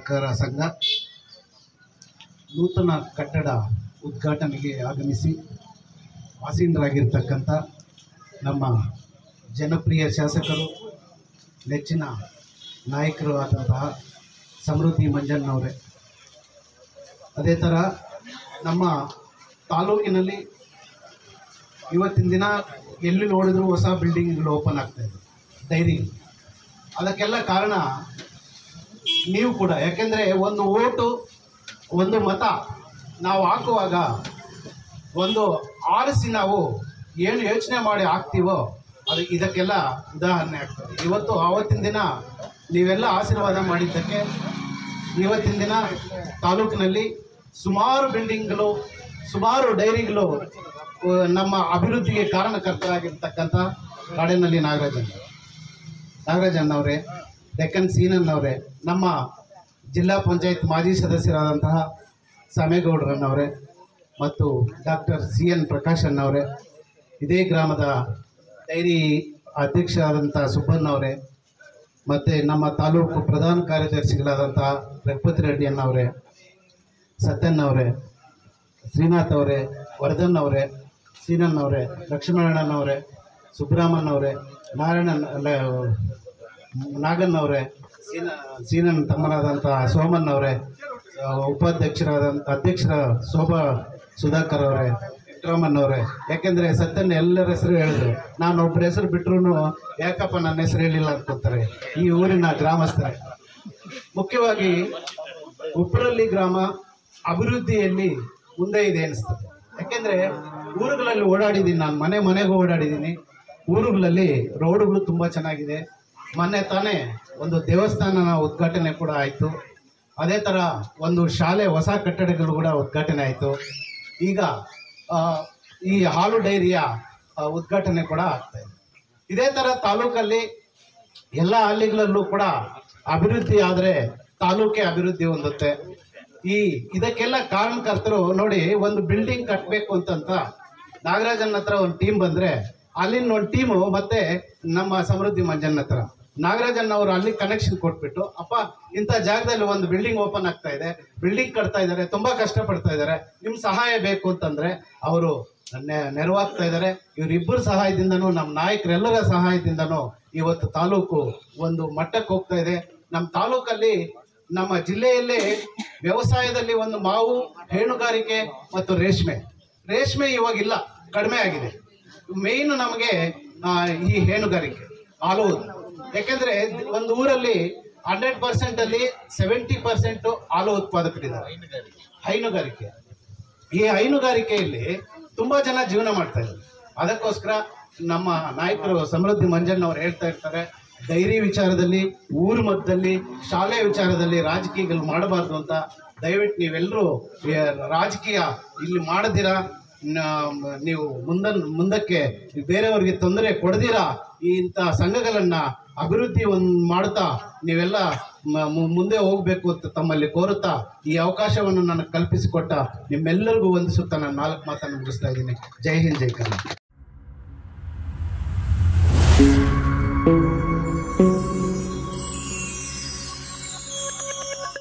ಸಹಕಾರ ಸಂಘ ನೂತನ ಕಟ್ಟಡ ಉದ್ಘಾಟನೆಗೆ ಆಗಮಿಸಿ ಆಸೀನರಾಗಿರ್ತಕ್ಕಂಥ ನಮ್ಮ ಜನಪ್ರಿಯ ಶಾಸಕರು, ನೆಚ್ಚಿನ ನಾಯಕರು ಆದಂತಹ ಸಮೃದ್ಧಿ ಮಂಜಣ್ಣವರೇ, ಅದೇ ಥರ ನಮ್ಮ ತಾಲೂಕಿನಲ್ಲಿ ಇವತ್ತಿನ ದಿನ ಎಲ್ಲಿ ನೋಡಿದ್ರು ಹೊಸ ಬಿಲ್ಡಿಂಗ್ಗಳು ಓಪನ್ ಆಗ್ತಾಯಿದೆ, ಡೈರಿ. ಅದಕ್ಕೆಲ್ಲ ಕಾರಣ ನೀವು ಕೂಡ. ಯಾಕೆಂದರೆ ಒಂದು ಓಟು, ಒಂದು ಮತ ನಾವು ಹಾಕುವಾಗ ಒಂದು ಆರಿಸಿ ನಾವು ಏನು ಯೋಚನೆ ಮಾಡಿ ಹಾಕ್ತೀವೋ ಅದು ಇದಕ್ಕೆಲ್ಲ ಉದಾಹರಣೆ ಆಗ್ತದೆ. ಇವತ್ತು ಆವತ್ತಿನ ದಿನ ನೀವೆಲ್ಲ ಆಶೀರ್ವಾದ ಮಾಡಿದ್ದಕ್ಕೆ ಇವತ್ತಿನ ದಿನ ತಾಲೂಕಿನಲ್ಲಿ ಸುಮಾರು ಬಿಲ್ಡಿಂಗ್ಗಳು, ಸುಮಾರು ಡೈರಿಗಳು ನಮ್ಮ ಅಭಿವೃದ್ಧಿಗೆ ಕಾರಣಕರ್ತರಾಗಿರ್ತಕ್ಕಂಥ ಕಾಡಿನಲ್ಲಿ ನಾಗರಾಜಣ್ಣವರೇ, ಡೆಕ್ಕನ್ ಸೀನಣ್ಣವರೇ, ನಮ್ಮ ಜಿಲ್ಲಾ ಪಂಚಾಯತ್ ಮಾಜಿ ಸದಸ್ಯರಾದಂತಹ ಸಾಮೇಗೌಡರನ್ನವರೇ ಮತ್ತು ಡಾಕ್ಟರ್ CN ಪ್ರಕಾಶ್ ಅಣ್ಣವರೇ, ಇದೇ ಗ್ರಾಮದ ಡೈರಿ ಅಧ್ಯಕ್ಷರಾದಂಥ ಸುಬ್ಬಣ್ಣವರೇ, ಮತ್ತು ನಮ್ಮ ತಾಲೂಕು ಪ್ರಧಾನ ಕಾರ್ಯದರ್ಶಿಗಳಾದಂತಹ ರಘುಪತಿ ರೆಡ್ಡಿ ಅಣ್ಣವರೇ, ಸತ್ಯಣ್ಣವರೇ, ಶ್ರೀನಾಥ್ ಅವರೇ, ವರ್ಧನ್ ಅವರೇ, ಸೀನಣ್ಣವರೇ, ಲಕ್ಷ್ಮಣಣ್ಣನವರೇ, ಸುಬ್ರಹ್ಮಣ್ಯವರೇ, ನಾಗಣ್ಣವರೇ, ಸೀನಣ್ಣ ತಮ್ಮನಾದಂತಹ ಸೋಮಣ್ಣವರೇ, ಅಧ್ಯಕ್ಷರ ಶೋಭಾ ಸುಧಾಕರ್ ಅವರೇ, ವೆಂಕಟರಾಮಣ್ಣವರೇ. ಯಾಕೆಂದರೆ ಸತ್ಯಣ್ಣ ಎಲ್ಲರ ಹೆಸರು ಹೇಳಿದ್ರು, ನಾನು ಒಬ್ಬರ ಹೆಸರು ಬಿಟ್ಟರು ಯಾಕಪ್ಪ ನನ್ನ ಹೆಸರು ಹೇಳಿಲ್ಲ ಅನ್ಕೋತಾರೆ ಈ ಊರಿನ ಗ್ರಾಮಸ್ಥರೇ. ಮುಖ್ಯವಾಗಿ ಉಪ್ಪರಳ್ಳಿ ಗ್ರಾಮ ಅಭಿವೃದ್ಧಿಯಲ್ಲಿ ಮುಂದೆ ಇದೆ ಅನಿಸ್ತದೆ. ಯಾಕೆಂದರೆ ಊರುಗಳಲ್ಲಿ ಓಡಾಡಿದ್ದೀನಿ, ನಾನು ಮನೆಗೂ ಓಡಾಡಿದ್ದೀನಿ. ಊರುಗಳಲ್ಲಿ ರೋಡುಗಳು ತುಂಬ ಚೆನ್ನಾಗಿದೆ. ಮೊನ್ನೆ ತಾನೇ ಒಂದು ದೇವಸ್ಥಾನ ಉದ್ಘಾಟನೆ ಕೂಡ ಆಯಿತು. ಅದೇ ಥರ ಒಂದು ಶಾಲೆ, ಹೊಸ ಕಟ್ಟಡಗಳು ಕೂಡ ಉದ್ಘಾಟನೆ ಆಯಿತು. ಈಗ ಈ ಹಾಲು ಡೈರಿಯ ಉದ್ಘಾಟನೆ ಕೂಡ ಆಗ್ತಾಯಿದೆ. ಇದೇ ಥರ ತಾಲೂಕಲ್ಲಿ ಎಲ್ಲ ಹಳ್ಳಿಗಳಲ್ಲೂ ಕೂಡ ಅಭಿವೃದ್ಧಿ ಆದರೆ ತಾಲೂಕೆ ಅಭಿವೃದ್ಧಿ ಹೊಂದುತ್ತೆ. ಇದಕ್ಕೆಲ್ಲ ಕಾರಣಕರ್ತರು ನೋಡಿ. ಒಂದು ಬಿಲ್ಡಿಂಗ್ ಕಟ್ಟಬೇಕು ಅಂತಂತ ನಾಗರಾಜನ ಹತ್ರ ಒಂದು ಟೀಮ್ ಬಂದರೆ ಅಲ್ಲಿನ ಒಂದು ಟೀಮು ಮತ್ತೆ ನಮ್ಮ ಸಮೃದ್ಧಿ ಮಂಜಣ್ಣ ಹತ್ರ ನಾಗರಾಜಣ್ಣವರು ಅಲ್ಲಿ ಕನೆಕ್ಷನ್ ಕೊಟ್ಬಿಟ್ಟು, ಅಪ್ಪ ಇಂಥ ಜಾಗದಲ್ಲಿ ಒಂದು ಬಿಲ್ಡಿಂಗ್ ಓಪನ್ ಆಗ್ತಾ ಇದೆ, ಬಿಲ್ಡಿಂಗ್ ಕಟ್ತಾ ಇದ್ದಾರೆ, ತುಂಬ ಕಷ್ಟಪಡ್ತಾ ಇದ್ದಾರೆ, ನಿಮ್ಮ ಸಹಾಯ ಬೇಕು ಅಂತಂದರೆ ಅವರು ನೆರವಾಗ್ತಾ ಇದ್ದಾರೆ. ಇವರಿಬ್ಬರ ಸಹಾಯದಿಂದನೂ, ನಮ್ಮ ನಾಯಕರೆಲ್ಲರ ಸಹಾಯದಿಂದನೂ ಇವತ್ತು ತಾಲೂಕು ಒಂದು ಮಟ್ಟಕ್ಕೆ ಹೋಗ್ತಾ ಇದೆ. ನಮ್ಮ ತಾಲೂಕಲ್ಲಿ, ನಮ್ಮ ಜಿಲ್ಲೆಯಲ್ಲೇ ವ್ಯವಸಾಯದಲ್ಲಿ ಒಂದು ಮಾವು, ಹೈನುಗಾರಿಕೆ ಮತ್ತು ರೇಷ್ಮೆ ಇವಾಗಿಲ್ಲ, ಕಡಿಮೆ ಆಗಿದೆ. ಮೇಯ್ನು ನಮಗೆ ಈ ಹೈನುಗಾರಿಕೆ, ಹಾಲು. ಯಾಕೆಂದರೆ ಒಂದು ಊರಲ್ಲಿ 100%ಅಲ್ಲಿ 70% ಹಾಲು ಉತ್ಪಾದಕರಿದ್ದಾರೆ. ಹೈನುಗಾರಿಕೆ, ಈ ಹೈನುಗಾರಿಕೆಯಲ್ಲಿ ತುಂಬ ಜನ ಜೀವನ ಮಾಡ್ತಾ ಇದ್ದಾರೆ. ಅದಕ್ಕೋಸ್ಕರ ನಮ್ಮ ನಾಯಕರು ಸಮೃದ್ಧಿ ಮಂಜಣ್ಣವ್ರು ಹೇಳ್ತಾ ಇರ್ತಾರೆ, ಡೈರಿ ವಿಚಾರದಲ್ಲಿ, ಊರ ಮಧ್ಯದಲ್ಲಿ, ಶಾಲೆ ವಿಚಾರದಲ್ಲಿ ರಾಜಕೀಯಗಳು ಮಾಡಬಾರ್ದು ಅಂತ. ದಯವಿಟ್ಟು ನೀವೆಲ್ಲರೂ ರಾಜಕೀಯ ಇಲ್ಲಿ ಮಾಡದಿರಾ, ನೀವು ಮುಂದಕ್ಕೆ ಬೇರೆಯವರಿಗೆ ತೊಂದರೆ ಕೊಡದಿರಾ ಇಂಥ ಸಂಘಗಳನ್ನು ಅಭಿವೃದ್ಧಿ ಮಾಡ್ತಾ ನೀವೆಲ್ಲ ಮುಂದೆ ಹೋಗಬೇಕು ಅಂತ ತಮ್ಮಲ್ಲಿ ಕೋರುತ್ತಾ ಈ ಅವಕಾಶವನ್ನು ನನಗೆ ಕಲ್ಪಿಸಿಕೊಟ್ಟ ನಿಮ್ಮೆಲ್ಲರಿಗೂ ವಂದಿಸುತ್ತಾ ನಾನು 4 ಮಾತನ್ನು ಮುಗಿಸ್ತಾ ಇದ್ದೀನಿ. ಜೈ ಹಿಂದ್, ಜೈ ಕರ್ನಾಟಕ.